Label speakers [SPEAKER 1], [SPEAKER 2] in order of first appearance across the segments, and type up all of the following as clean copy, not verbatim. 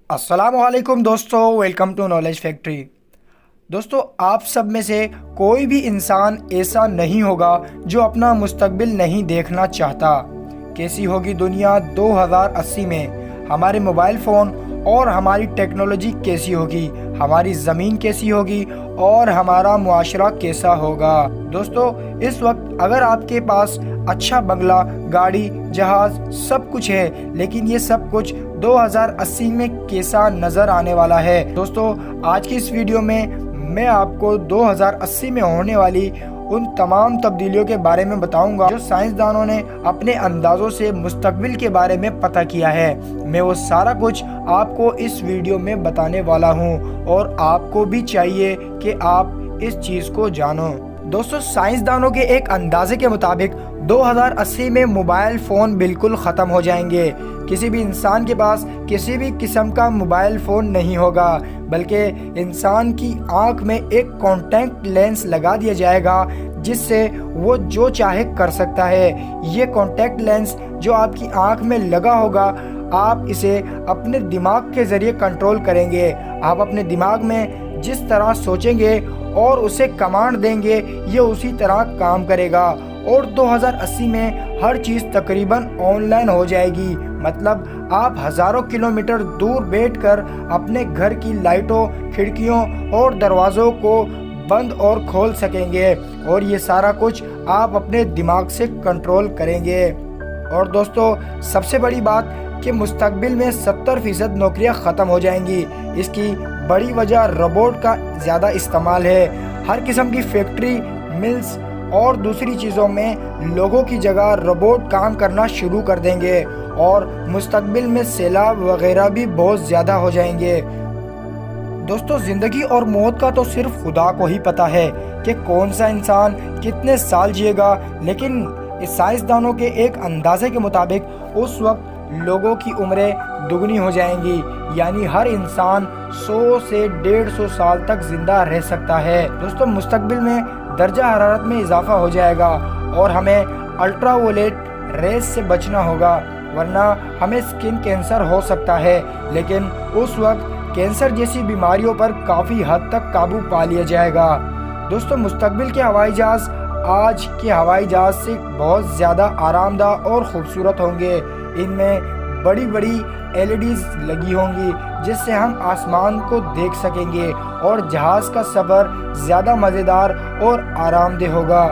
[SPEAKER 1] السلام علیکم دوستو، ویلکم ٹو نالج فیکٹری۔ دوستو، آپ سب میں سے کوئی بھی انسان ایسا نہیں ہوگا جو اپنا مستقبل نہیں دیکھنا چاہتا۔ کیسی ہوگی دنیا 2080 میں؟ ہمارے موبائل فون اور ہماری ٹیکنالوجی کیسی ہوگی؟ ہماری زمین کیسی ہوگی؟ اور ہمارا معاشرہ کیسا ہوگا؟ دوستو، اس وقت اگر آپ کے پاس اچھا بنگلہ، گاڑی، جہاز سب کچھ ہے، لیکن یہ سب کچھ 2080 میں کیسا نظر آنے والا ہے؟ دوستو، آج کی اس ویڈیو میں آپ کو 2080 میں ہونے والی ان تمام تبدیلیوں کے بارے میں بتاؤں گا جو سائنسدانوں نے اپنے اندازوں سے مستقبل کے بارے میں پتہ کیا ہے۔ میں وہ سارا کچھ آپ کو اس ویڈیو میں بتانے والا ہوں، اور آپ کو بھی چاہیے کہ آپ اس چیز کو جانو۔ دوستو، سائنسدانوں کے ایک اندازے کے مطابق 2080 میں موبائل فون بالکل ختم ہو جائیں گے۔ کسی بھی انسان کے پاس کسی بھی قسم کا موبائل فون نہیں ہوگا، بلکہ انسان کی آنکھ میں ایک کانٹیکٹ لینس لگا دیا جائے گا جس سے وہ جو چاہے کر سکتا ہے۔ یہ کانٹیکٹ لینس جو آپ کی آنکھ میں لگا ہوگا، آپ اسے اپنے دماغ کے ذریعے کنٹرول کریں گے۔ آپ اپنے دماغ میں جس طرح سوچیں گے اور اسے کمانڈ دیں گے، یہ اسی طرح کام کرے گا۔ اور 2080 میں ہر چیز تقریباً آن لائن ہو جائے گی۔ مطلب آپ ہزاروں کلومیٹر دور بیٹھ کر اپنے گھر کی لائٹوں، کھڑکیوں اور دروازوں کو بند اور کھول سکیں گے، اور یہ سارا کچھ آپ اپنے دماغ سے کنٹرول کریں گے۔ اور دوستو، سب سے بڑی بات کہ مستقبل میں 70% نوکریاں ختم ہو جائیں گی۔ اس کی بڑی وجہ روبوٹ کا زیادہ استعمال ہے۔ ہر قسم کی فیکٹری، ملز اور دوسری چیزوں میں لوگوں کی جگہ روبوٹ کام کرنا شروع کر دیں گے، اور مستقبل میں سیلاب وغیرہ بھی بہت زیادہ ہو جائیں گے۔ دوستو، زندگی اور موت کا تو صرف خدا کو ہی پتہ ہے کہ کون سا انسان کتنے سال جیے گا، لیکن سائنسدانوں کے ایک اندازے کے مطابق اس وقت لوگوں کی عمریں دگنی ہو جائیں گی، یعنی ہر انسان 100 سے 150 سال تک زندہ رہ سکتا ہے۔ دوستو، مستقبل میں درجہ حرارت میں اضافہ ہو جائے گا، اور ہمیں الٹرا وائلیٹ ریز سے بچنا ہوگا، ورنہ ہمیں سکن کینسر ہو سکتا ہے۔ لیکن اس وقت کینسر جیسی بیماریوں پر کافی حد تک قابو پا لیا جائے گا۔ دوستو، مستقبل کے ہوائی جہاز آج کے ہوائی جہاز سے بہت زیادہ آرام دہ اور خوبصورت ہوں گے۔ ان میں بڑی بڑی LEDs لگی ہوں گی جس سے ہم آسمان کو دیکھ سکیں گے، اور جہاز کا سفر زیادہ مزیدار اور آرام دہ ہوگا۔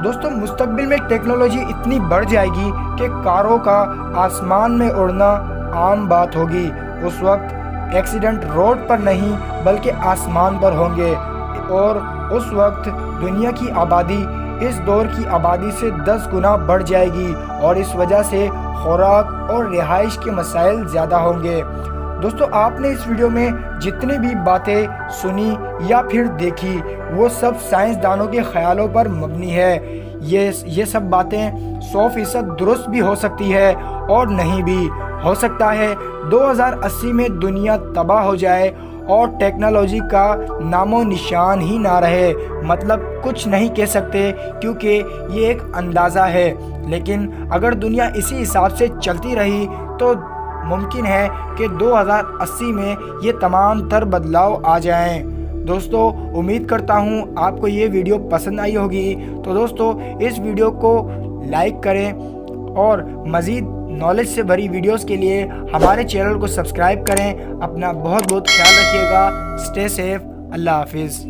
[SPEAKER 1] دوستو، مستقبل میں ٹیکنالوجی اتنی بڑھ جائے گی کہ کاروں کا آسمان میں اڑنا عام بات ہوگی۔ اس وقت ایکسیڈنٹ روڈ پر نہیں بلکہ آسمان پر ہوں گے، اور اس وقت دنیا کی آبادی اس دور کی آبادی سے 10 گنا بڑھ جائے گی، اور اس وجہ سے خوراک اور رہائش کے مسائل زیادہ ہوں گے۔ دوستو، آپ نے اس ویڈیو میں جتنی بھی باتیں سنی یا پھر دیکھی، وہ سب سائنسدانوں کے خیالوں پر مبنی ہے۔ یہ سب باتیں 100% درست بھی ہو سکتی ہے اور نہیں بھی ہو سکتا ہے 2080 میں دنیا تباہ ہو جائے اور ٹیکنالوجی کا نام و نشان ہی نہ رہے۔ مطلب کچھ نہیں کہہ سکتے کیونکہ یہ ایک اندازہ ہے، لیکن اگر دنیا اسی حساب سے چلتی رہی تو ممکن ہے کہ 2080 میں یہ تمام تر بدلاؤ آ جائیں۔ دوستو، امید کرتا ہوں آپ کو یہ ویڈیو پسند آئی ہوگی۔ تو دوستو، اس ویڈیو کو لائک کریں، اور مزید نالج سے بھری ویڈیوز کے لیے ہمارے چینل کو سبسکرائب کریں۔ اپنا بہت بہت خیال رکھیے گا۔ Stay safe. اللہ حافظ۔